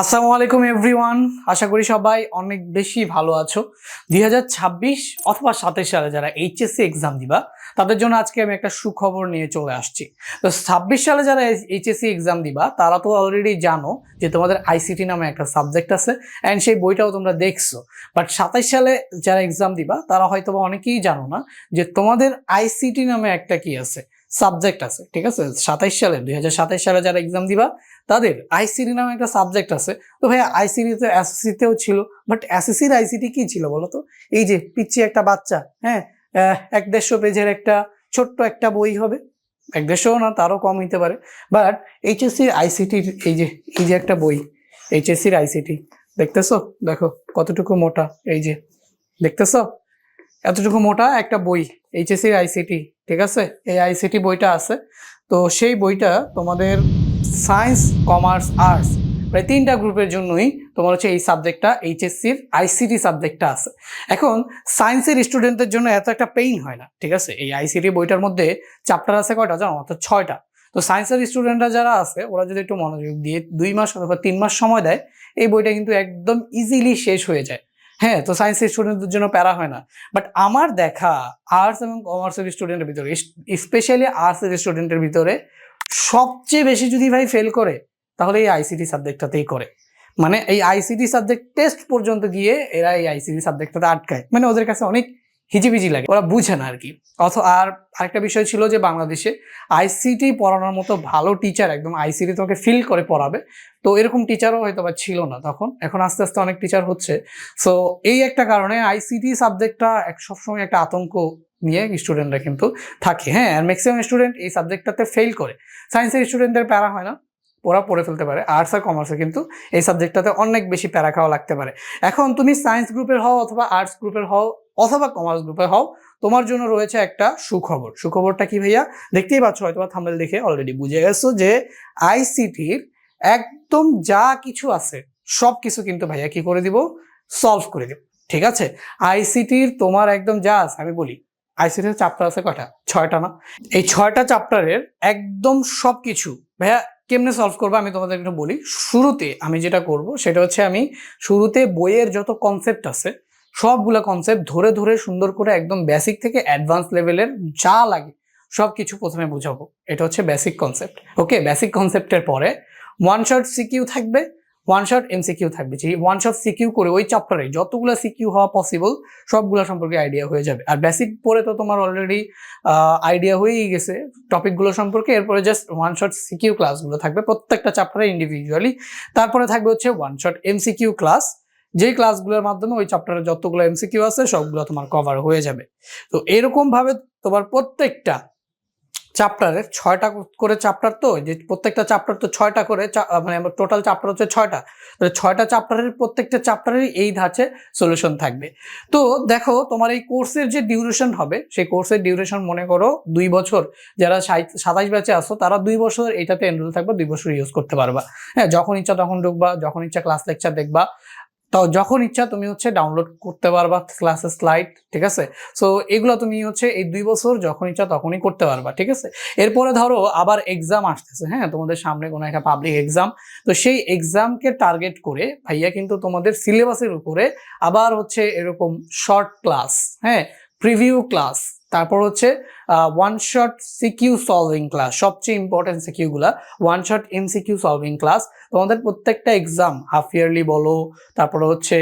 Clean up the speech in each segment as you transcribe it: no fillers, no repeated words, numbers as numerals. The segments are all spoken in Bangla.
আসসালামু আলাইকুম এভরিওয়ান। আশা করি সবাই অনেক বেশি ভালো আছো। 2026 অথবা 27 সালে যারা এইচএসসি এক্সাম দিবা তাদের জন্য আজকে আমি একটা সুখবর নিয়ে চলে আসছি। তো 26 সালে যারা এইচএসসি এক্সাম দিবা তারা তো অলরেডি জানো যে তোমাদের আইসিটি নামে একটা সাবজেক্ট আছে অ্যান্ড সেই বইটাও তোমরা দেখছো। বাট 27 সালে যারা এক্সাম দিবা তারা হয়তো অনেকেই জানো না যে তোমাদের আইসিটি নামে একটা কি আছে, সাবজেক্ট আছে। ঠিক আছে, 2027 সালে যারা এক্সাম দিবা তাদের আইসিটি নামে একটা সাবজেক্ট আছে। তো ভাইয়া আইসিটি তো এসএসসিতেও ছিল, বাট এসএসসির আইসিটি কি ছিল বলতো? এই যে পিচ্ছি একটা বাচ্চা, হ্যাঁ, 150 পেজের একটা ছোট্ট একটা বই হবে, 150 না তারও কম হইতে পারে। বাট এইচএসসির আইসিটির এই যে একটা বই, এইচএসসির আইসিটি দেখতেছো, দেখো কতটুকু মোটা, এই যে দেখতেছো এতটুকু মোটা একটা বই, এইচএসসির আইসিটি। ঠিক আছে, এই আইসিটি বইটা আছে। তো সেই বইটা তোমাদের সায়েন্স, কমার্স, আর্টস প্রায় 3টা গ্রুপের জন্যই তোমার হচ্ছে এই সাবজেক্টটা, এইচএসসির আইসিটি সাবজেক্টটা আছে। এখন সায়েন্সের স্টুডেন্টদের জন্য এত একটা পেইন হয় না। ঠিক আছে, এই আইসিটি বইটার মধ্যে চ্যাপ্টার আছে কয়টা জানো? অর্থাৎ 6টা। তো সায়েন্সের স্টুডেন্টরা যারা আছে ওরা যদি একটু মনোযোগ দিয়ে 2 মাস অথবা 3 মাস সময় দেয়, এই বইটা কিন্তু একদম ইজিলি শেষ হয়ে যায়। হ্যাঁ, তো সায়েন্সের স্টুডেন্টদের জন্য প্যারা হয় না। বাট আমার দেখা আর্টস এবং কমার্সের স্টুডেন্টের ভিতরে, স্পেশালি আর্টসের স্টুডেন্টের ভিতরে সবচেয়ে বেশি যদি ভাই ফেল করে তাহলে এই আইসিটি সাবজেক্টটাতেই করে। মানে এই আইসিটি সাবজেক্ট টেস্ট পর্যন্ত গিয়ে এরা এই আইসিটি সাবজেক্টটাতে আটকায়, মানে ওদের কাছে অনেক হিজিবিজি লাগে, ওরা বুঝে না আর কি। আর আরেকটা বিষয় ছিল যে বাংলাদেশে আইসিটি পড়ানোর মতো ভালো টিচার, একদম আইসিটি তোমাকে ফিল করে পড়াবে, তো এরকম টিচারও হয়তো বা ছিল না তখন। এখন আস্তে আস্তে অনেক টিচার হচ্ছে। সো এই একটা কারণে আইসিটি সাবজেক্টটা সবসময় একটা আতঙ্ক নিয়ে স্টুডেন্টরা কিন্তু থাকে। হ্যাঁ, আর ম্যাক্সিমাম স্টুডেন্ট এই সাবজেক্টটাতে ফেল করে। সায়েন্সের স্টুডেন্টদের প্যারা হয় না, ওরা পড়ে ফেলতে পারে। আর্টস আর কমার্সে কিন্তু এই সাবজেক্টটাতে অনেক বেশি প্যারা খাওয়া লাগতে পারে। এখন তুমি সায়েন্স গ্রুপের হও অথবা আর্টস গ্রুপের হও অথবা কমার্স গ্রুপের হও, তোমার জন্য রয়েছে একটা সুখবর। সুখবরটা কি ভাইয়া? দেখতেই পাচ্ছ, হয়তো থাম্বনেল দেখে অলরেডি বুঝে গেছো যে আইসিটির একদম যা কিছু আছে সব কিছু কিন্তু ভাইয়া কি করে দিব, সলভ করে দিব। ঠিক আছে, আইসিটির তোমার একদম যা আছে, আমি বলি আইসিটির চ্যাপ্টার আছে কয়টা? 6টা না? এই 6টা চ্যাপ্টারের একদম সবকিছু ভাইয়া কেমনে সলভ করবো আমি তোমাদের একটু বলি। শুরুতে আমি যেটা করব সেটা হচ্ছে, আমি শুরুতে বইয়ের যত কনসেপ্ট আছে সবগুলা কনসেপ্ট ধরে ধরে সুন্দর করে একদম বেসিক থেকে অ্যাডভান্স লেভেলের যা লাগে সবকিছু প্রথমে বুঝাবো। এটা হচ্ছে বেসিক কনসেপ্ট। ওকে, বেসিক কনসেপ্টের পরে ওয়ান শট সিকিউ থাকবে, ওয়ান শট এমসিকিউ থাকবে। যে ওয়ান শট সিকিউ করে ওই চ্যাপ্টারে যতগুলো সিকিউ হওয়া পসিবল সবগুলো সম্পর্কে আইডিয়া হয়ে যাবে। আর বেসিক পরে তো তোমার অলরেডি আইডিয়া হয়েই গেছে টপিকগুলো সম্পর্কে। এরপরে জাস্ট ওয়ান শট সিকিউ ক্লাসগুলো থাকবে প্রত্যেকটা চ্যাপ্টারে ইন্ডিভিজুয়ালি। তারপরে থাকবে হচ্ছে ওয়ান শট এমসিকিউ ক্লাস, যেই ক্লাসগুলোর মাধ্যমে ওই চ্যাপ্টারে যতগুলো এমসিকিউ আছে সবগুলো তোমার কভার হয়ে যাবে। তো এরকম ভাবে তোমার প্রত্যেকটা চ্যাপ্টারের 6টা করে চ্যাপ্টার, তো যে প্রত্যেকটা চ্যাপ্টার তো 6টা করে, মানে টোটাল চ্যাপ্টার হচ্ছে 6টা। তাহলে 6টা চ্যাপ্টারের প্রত্যেকটা চ্যাপ্টারের এই ধাঁচে সলিউশন থাকবে। তো দেখো তোমার এই কোর্সের যে ডিউরেশন হবে, সেই কোর্সের ডিউরেশন মনে করো 2 বছর। যারা 27 ব্যাচে আসো তারা 2 বছর এটাতে এনরোল থাকবে, 2 বছর ইউজ করতে পারবা। হ্যাঁ, যখন ইচ্ছা তখন ঢুকবা, যখন ইচ্ছা ক্লাস লেকচার দেখবা, তো যখন ইচ্ছা তুমি হচ্ছে ডাউনলোড করতে পারবা ক্লাসের স্লাইড। ঠিক আছে, সো এগুলো তুমি হচ্ছে এই 2 বছর যখন ইচ্ছা তখনই করতে পারবা। ঠিক আছে, এরপরে ধরো আবার এক্সাম আসতেছে, হ্যাঁ, তোমাদের সামনে কোনো একটা পাবলিক এক্সাম, তো সেই এক্সামকে টার্গেট করে ভাইয়া কিন্তু তোমাদের সিলেবাসের উপরে আবার হচ্ছে এরকম শর্ট ক্লাস, হ্যাঁ, প্রিভিউ ক্লাস, তারপর হচ্ছে one shot CQ solving class, সবচেয়ে ইম্পর্টেন্ট সিকিউ গুলা, one shot MCQ solving class. তোমাদের প্রত্যেকটা এক্সাম, হাফ ইয়ারলি বলো, তারপরে হচ্ছে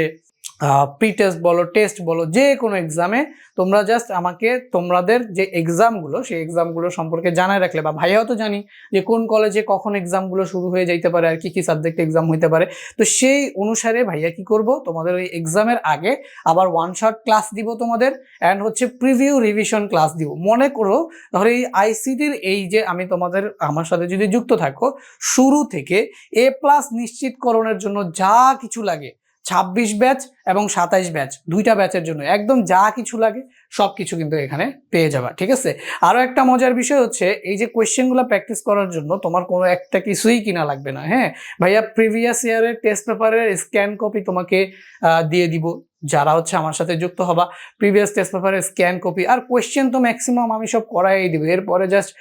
প্রি টেস্ট বলো, টেস্ট বলো, যে কোনো এক্সামে তোমরা জাস্ট আমাকে তোমাদের যে এক্সামগুলো সেই এক্সামগুলো সম্পর্কে জানাই রাখলে, বা ভাইয়াও তো জানি যে কোন কলেজে কখন এক্সামগুলো শুরু হয়ে যাইতে পারে আর কি কি সাবজেক্ট এক্সাম হইতে পারে। তো সেই অনুসারে ভাইয়া কি করব, তোমাদের ওই এক্সামের আগে আবার ওয়ান শট ক্লাস দিব তোমাদের, অ্যান্ড হচ্ছে প্রিভিউ রিভিশন ক্লাস দিব। মনে করো ধরো এই আইসিটির এই যে আমি তোমাদের, আমার সাথে যদি যুক্ত থাকো, শুরু থেকে A+ নিশ্চিতকরণের জন্য যা কিছু লাগে, 26 ব্যাচ এবং 27 ব্যাচ, 2টা ব্যাচের জন্য একদম যা কিছু লাগে সবকিছু কিন্তু এখানে পেয়ে যাবা। ঠিক আছে, আরো একটা মজার বিষয় হচ্ছে এই যে কোয়েশ্চেনগুলো প্র্যাকটিস করার জন্য তোমার কোনো একটা কিছুই কিনা লাগবে না। হ্যাঁ ভাইয়া, প্রিভিয়াস ইয়ারের টেস্ট পেপারের স্ক্যান কপি তোমাকে দিয়ে দিব। যারা হচ্ছে আমার সাথে যুক্ত হবা, প্রিভিয়াস টেস্ট পেপারের স্ক্যান কপি আর কোয়েশ্চেন তো ম্যাক্সিমাম আমি সব করাই দিব, এরপরে জাস্ট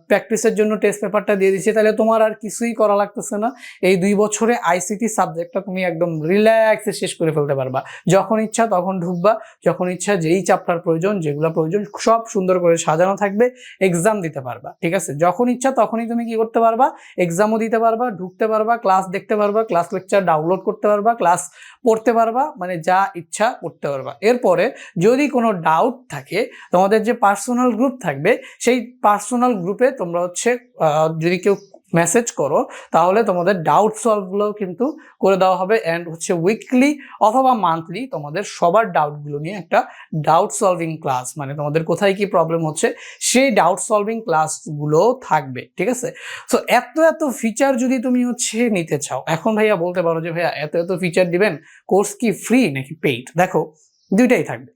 প্র্যাকটিসের জন্য টেস্ট পেপারটা দিয়ে দিচ্ছি, তাহলে তোমার আর কিছুই করা লাগতেছে না। এই 2 বছরে আইসিটি সাবজেক্টটা তুমি একদম রিল্যাক্সে শেষ করে ফেলতে পারবা। যখন ইচ্ছা তখন ঢুকবা, যখন ইচ্ছা যেই চ্যাপ্টার প্রয়োজন, যেগুলো প্রয়োজন সব সুন্দর করে সাজানো থাকবে, এক্সাম দিতে পারবা। ঠিক আছে, যখন ইচ্ছা তখনই তুমি কি করতে পারবা, এক্সামও দিতে পারবা, ঢুকতে পারবা, ক্লাস দেখতে পারবা, ক্লাস লেকচার ডাউনলোড করতে পারবা, ক্লাস পড়তে পারবা, মানে যা ইচ্ছা করতে পারবা। এরপরে যদি কোনো ডাউট থাকে, তোমাদের যে পার্সোনাল গ্রুপ থাকবে সেই পার্সোনাল গ্রুপে তোমরা হচ্ছে যদি কেউ মেসেজ করো তাহলে তোমাদের ডাউট সলভগুলোও কিন্তু করে দেওয়া হবে। অ্যান্ড হচ্ছে উইকলি অথবা মান্থলি তোমাদের সবার ডাউটগুলো নিয়ে একটা ডাউট সলভিং ক্লাস, মানে তোমাদের কোথায় কি প্রবলেম হচ্ছে সেই ডাউট সলভিং ক্লাসগুলো থাকবে। ঠিক আছে, সো এত এত ফিচার যদি তুমি হচ্ছে নিতে চাও, এখন ভাইয়া বলতে পারো যে ভাইয়া এত এত ফিচার দিবেন, কোর্স কি ফ্রি নাকি পেইড? দেখো, দুইটাই থাকবে।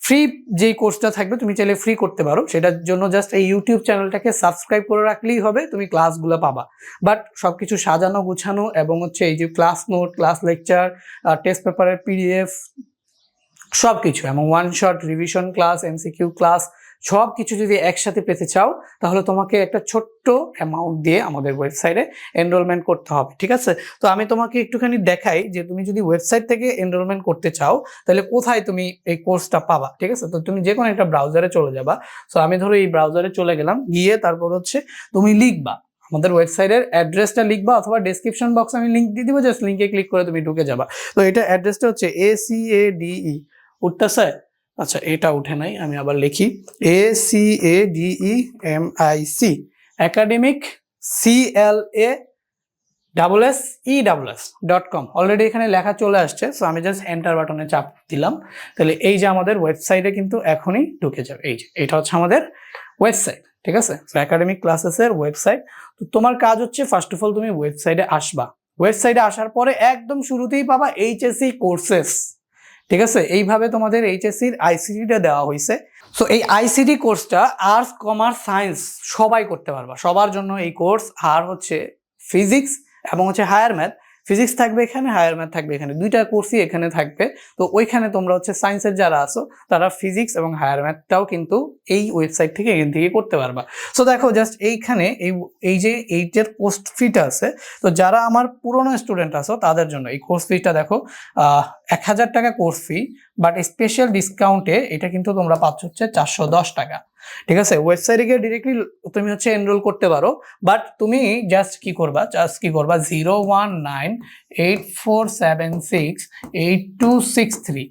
ফ্রি যেই কোর্সটা থাকবে তুমি চাইলে ফ্রি করতে পারো, সেটার জন্য জাস্ট এই ইউটিউব চ্যানেলটাকে সাবস্ক্রাইব করে রাখলেই হবে, তুমি ক্লাসগুলো পাবা। বাট সবকিছু সাজানো গুছানো এবং হচ্ছে এই যে class note, class lecture, test পেপারের পিডিএফ সবকিছু এবং one shot revision class, MCQ class সব কিছু যদি একসাথে পেতে চাও তাহলে তোমাকে একটা ছোট্ট অ্যামাউন্ট দিয়ে আমাদের ওয়েবসাইটে এনরোলমেন্ট করতে হবে। ঠিক আছে, তো আমি তোমাকে একটুখানি দেখাই যে তুমি যদি ওয়েবসাইট থেকে এনরোলমেন্ট করতে চাও তাহলে কোথায় তুমি এই কোর্সটা পাবা। ঠিক আছে, তো তুমি যে কোনো একটা ব্রাউজারে চলে যাবা। সো আমি ধরো এই ব্রাউজারে চলে গেলাম, গিয়ে তারপর হচ্ছে তুমি লিখবা আমাদের ওয়েবসাইটের অ্যাড্রেসটা লিখবা, অথবা ডেসক্রিপশন বক্সে আমি লিঙ্ক দিয়ে দিব, জাস্ট লিঙ্কে ক্লিক করে তুমি ঢুকে যাবা। তো এটা অ্যাড্রেসটা হচ্ছে ACADE, উঠতেছে? আচ্ছা, এটা উঠে নাই, আমি আবার লিখি ACADEMIC একাডেমিক CLASSESS.com। অলরেডি এখানে লেখা চলে আসছে, সো আমি জাস্ট এন্টার বাটনে চাপ দিলাম, তাহলে এই যে আমাদের ওয়েবসাইটে কিন্তু এখনই ঢুকে যাবে। এই যে এটা হচ্ছে আমাদের ওয়েবসাইট। ঠিক আছে, একাডেমিক ক্লাসেসের ওয়েবসাইট। তো তোমার কাজ হচ্ছে ফার্স্ট অফ অল তুমি ওয়েবসাইটে আসবা। ওয়েবসাইটে আসার পরে একদম শুরুতেই পাবা HSC কোর্সেস। ঠিক আছে, এইভাবে তোমাদের HSCর আইসিটিটা দেওয়া হয়েছে। সো এই আইসিটি কোর্সটা আর্টস, কমার্স, সায়েন্স সবাই করতে পারবা, সবার জন্য এই কোর্স। আর হচ্ছে ফিজিক্স এবং হচ্ছে হায়ার ম্যাথ, ফিজিক্স থাকবে এখানে, হায়ার ম্যাথ থাকবে এখানে, দুইটা কোর্সই এখানে থাকবে। তো ওইখানে তোমরা হচ্ছে সায়েন্সের যারা আছো তারা ফিজিক্স এবং হায়ার ম্যাথটাও কিন্তু এই ওয়েবসাইট থেকে এখান থেকে করতে পারবা। সো দেখো, জাস্ট এইখানে এই যে এইটার কোর্স ফিটা আছে, তো যারা আমার পুরনো স্টুডেন্ট আছো তাদের জন্য এই কোর্স ফিটা দেখো 1000 টাকা কোর্স ফি, বাট স্পেশাল ডিসকাউন্টে এটা কিন্তু তোমরা পাচ্ছ হচ্ছে 410 টাকা। ঠিক আছে, ওয়েবসাইটে গিয়ে ডিরেক্টলি তুমি হচ্ছে এনরোল করতে পারো, বাট তুমি জাস্ট কি করবা 01984768263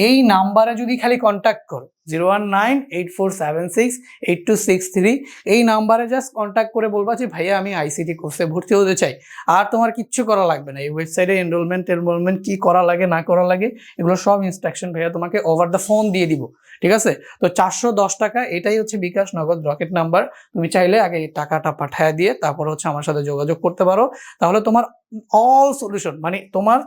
এই নাম্বারে যদি খালি কন্ট্যাক্ট করো, 01984768263 এই নাম্বারে জাস্ট কন্ট্যাক্ট করে বলবা যে ভাইয়া আমি আইসিটি কোর্সে ভর্তি হতে চাই। আর তোমার কিচ্ছু করা লাগবে না, এই ওয়েবসাইটে এনরোলমেন্ট কি করা লাগে না করা লাগে এগুলো সব ইনস্ট্রাকশন ভাইয়া তোমাকে ওভার দ্য ফোন দিয়ে দিব। ঠিক আছে, তো 410 টাকা, এটাই হচ্ছে বিকাশ নগদ রকেট নাম্বার। তুমি চাইলে আগে এই টাকাটা পাঠায় দিয়ে তারপর হচ্ছে আমার সাথে যোগাযোগ করতে পারো, তাহলে তোমার অল সলিউশন, মানে তোমার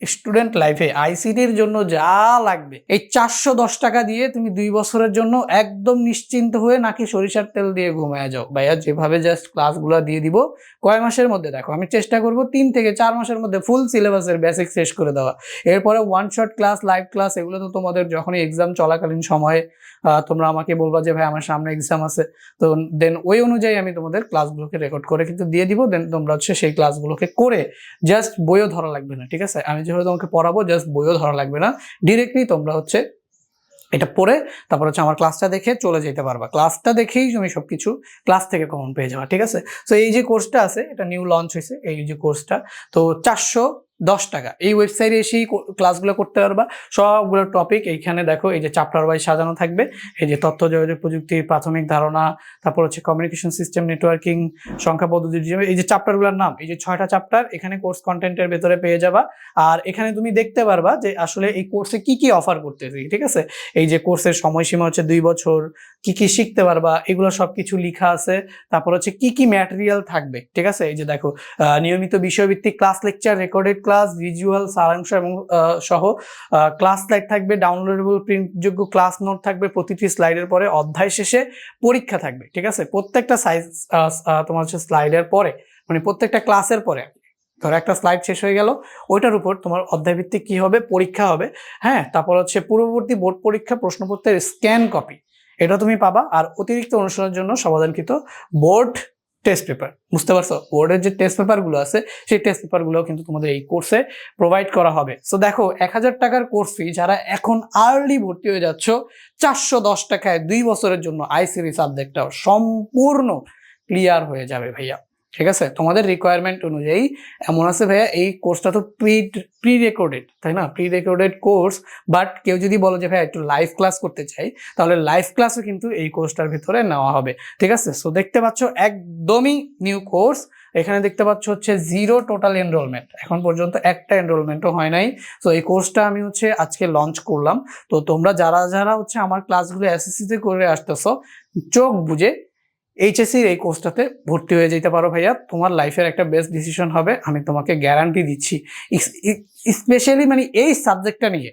স্টুডেন্ট লাইফে আইসিটির জন্য যা লাগবে এই 410 টাকা দিয়ে তুমি 2 বছরের জন্য একদম নিশ্চিন্ত হয়ে নাকি সরিষার তেল দিয়ে ঘুমায় যাও। ভাইয়া যেভাবে জাস্ট ক্লাসগুলো দিয়ে দিব, কয় মাসের মধ্যে, দেখো আমি চেষ্টা করব 3 থেকে 4 মাসের মধ্যে ফুল সিলেবাসের বেসিক শেষ করে দেওয়া। এরপরে one shot class, live class, এগুলো তো তোমাদের যখনই এক্সাম চলাকালীন সময়ে তোমরা আমাকে বলবা যে ভাই আমার সামনে এক্সাম আছে, তো দেন ওই অনুযায়ী আমি তোমাদের ক্লাসগুলোকে রেকর্ড করে কিন্তু দিয়ে দিব। দেন তোমরা হচ্ছে সেই ক্লাসগুলোকে করে জাস্ট বইও ধরা লাগবে না। ঠিক আছে, আমি যেভাবে তোমাকে পড়াবো জাস্ট বইও ধরা লাগবে না, ডিরেক্টলি তোমরা হচ্ছে এটা পড়ে তারপর হচ্ছে আমার ক্লাসটা দেখে চলে যেতে পারবা। ক্লাসটা দেখেই তুমি সবকিছু ক্লাস থেকে কমন পেয়ে যাবা। ঠিক আছে, তো এই যে কোর্সটা আছে এটা নিউ লঞ্চ হয়েছে, এই যে কোর্সটা, তো 410 টাকা। এই ওয়েবসাইটে এসেই ক্লাসগুলো করতে পারবা, সবগুলো টপিক এইখানে দেখো, এই যে চ্যাপ্টার ওয়াইজ সাজানো থাকবে। এই যে তথ্য যোগাযোগ প্রযুক্তির প্রাথমিক ধারণা, তারপর হচ্ছে কমিউনিকেশন সিস্টেম, নেটওয়ার্কিং, সংখ্যা পদ্ধতি, এই যে চ্যাপ্টারগুলোর নাম, এই যে 6টা চ্যাপ্টার এখানে কোর্স কন্টেন্টের ভেতরে পেয়ে যাবা। আর এখানে তুমি দেখতে পারবা যে আসলে এই কোর্সে কি কি অফার করতেছি। ঠিক আছে, এই যে কোর্সের সময়সীমা হচ্ছে 2 বছর, কি কি শিখতে পারবা এগুলো সবকিছু লেখা আছে। তারপর হচ্ছে কি কি ম্যাটেরিয়াল থাকবে। ঠিক আছে, এই যে দেখো নিয়মিত বিষয়ভিত্তিক class, lecture, recorded class, visual সারাংশ এবং সহ ক্লাস স্লাইড থাকবে, ডাউনলোডেবল প্রিন্টযোগ্য ক্লাস নোট থাকবে, প্রতিটি স্লাইডের পরে অধ্যায় শেষে পরীক্ষা থাকবে। ঠিক আছে, প্রত্যেকটা সাইজ তোমার হচ্ছে স্লাইডের পরে, মানে প্রত্যেকটা ক্লাসের পরে ধরো একটা স্লাইড শেষ হয়ে গেল, ওইটার উপর তোমার অধ্যায়ভিত্তিক কি হবে, পরীক্ষা হবে। হ্যাঁ, তারপর হচ্ছে পূর্ববর্তী বোর্ড পরীক্ষা প্রশ্নপত্রের স্ক্যান কপি, এটা তুমি পাবা। আর অতিরিক্ত অনুশীলনের জন্য সমাধানকৃত বোর্ড টেস্ট পেপার। বুঝতে পারছো, বোর্ডের যে টেস্ট পেপারগুলো আছে সেই টেস্ট পেপারগুলো কিন্তু তোমাদের এই কোর্সে প্রোভাইড করা হবে। সো দেখো, 1000 টাকার কোর্স ফি যারা এখন আর্লি ভর্তি হয়ে যাচ্ছ, 410 টাকায় 2 বছরের জন্য আইসিডি সাবজেক্টটাও সম্পূর্ণ ক্লিয়ার হয়ে যাবে ভাইয়া। ঠিক আছে, তোমাদের রিকোয়ারমেন্ট অনুযায়ী এমন আছে ভাইয়া, এই কোর্সটা তো প্রি রেকর্ডেড, তাই না, প্রি রেকর্ডেড কোর্স। বাট কেউ যদি বলো যে ভাইয়া একটু লাইভ ক্লাস করতে চাই, তাহলে লাইভ ক্লাসও কিন্তু এই কোর্সটার ভিতরে নেওয়া হবে। ঠিক আছে, সো দেখতে পাচ্ছ একদমই নিউ কোর্স। এখানে দেখতে পাচ্ছ হচ্ছে 0 টোটাল এনরোলমেন্ট, এখন পর্যন্ত একটা এনরোলমেন্টও হয় নাই। তো এই কোর্সটা আমি হচ্ছে আজকে লঞ্চ করলাম। তো তোমরা যারা যারা হচ্ছে আমার ক্লাসগুলো এসএসসিতে করে আসতেছো, চোখ বুঝে এইচএসসির এই কোর্সটাতে ভর্তি হয়ে যেতে পারো ভাইয়া। তোমার লাইফের একটা বেস্ট ডিসিশন হবে, আমি তোমাকে গ্যারান্টি দিচ্ছি। স্পেশালি মানে এই সাবজেক্টটা নিয়ে,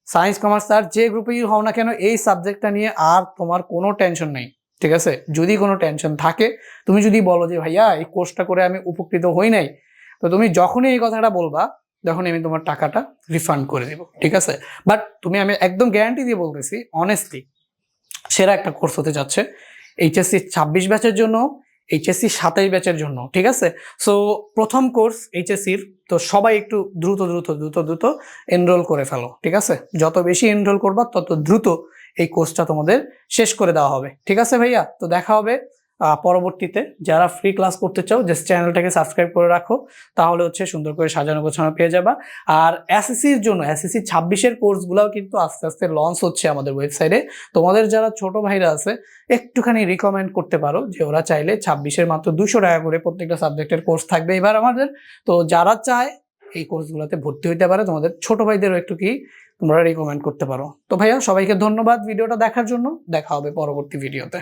সায়েন্স কমার্স আর যে গ্রুপেই হও না কেন, এই সাবজেক্টটা নিয়ে আর তোমার কোনো টেনশন নেই। ঠিক আছে, যদি কোনো টেনশন থাকে, তুমি যদি বলো যে ভাইয়া এই কোর্সটা করে আমি উপকৃত হই নাই, তো তুমি যখনই এই কথাটা বলবা, তখনই আমি তোমার টাকাটা রিফান্ড করে দেবো। ঠিক আছে, বাট আমি একদম গ্যারান্টি দিয়ে বলতেছি, অনেস্টলি সেরা একটা কোর্স হতে যাচ্ছে এইচএসসি 26 ব্যাচের জন্য, এইচএসসি 27 ব্যাচের জন্য। ঠিক আছে, সো প্রথম কোর্স এইচএসসির, তো সবাই একটু দ্রুত দ্রুত দ্রুত দ্রুত এনরোল করে ফেলো। ঠিক আছে, যত বেশি এনরোল করবা তত দ্রুত এই কোর্সটা তোমাদের শেষ করে দেওয়া হবে। ঠিক আছে ভাইয়া, তো দেখা হবে পরবর্তীতে। যারা ফ্রি ক্লাস করতে চাও, জাস্ট চ্যানেলটাকে সাবস্ক্রাইব করে রাখো, তাহলে হচ্ছে সুন্দর করে সাজানো গোছানো পেয়ে যাবা। আর এসএসসির জন্য এসএসসি 26-এর কোর্সগুলোও কিন্তু আস্তে আস্তে লঞ্চ হচ্ছে আমাদের ওয়েবসাইটে। তোমাদের যারা ছোট ভাইরা আছে, একটুখানি রিকমেন্ড করতে পারো যে ওরা চাইলে 26-এর মাত্র 200 টাকা করে প্রত্যেকটা সাবজেক্টের কোর্স থাকবে এবার আমাদের। তো যারা চায় এই কোর্সগুলোতে ভর্তি হইতে পারে, তোমাদের ছোট ভাইদেরও একটু কি তোমরা রিকমেন্ড করতে পারো। তো ভাইয়া, সবাইকে ধন্যবাদ ভিডিওটা দেখার জন্য। দেখা হবে পরবর্তী ভিডিওতে।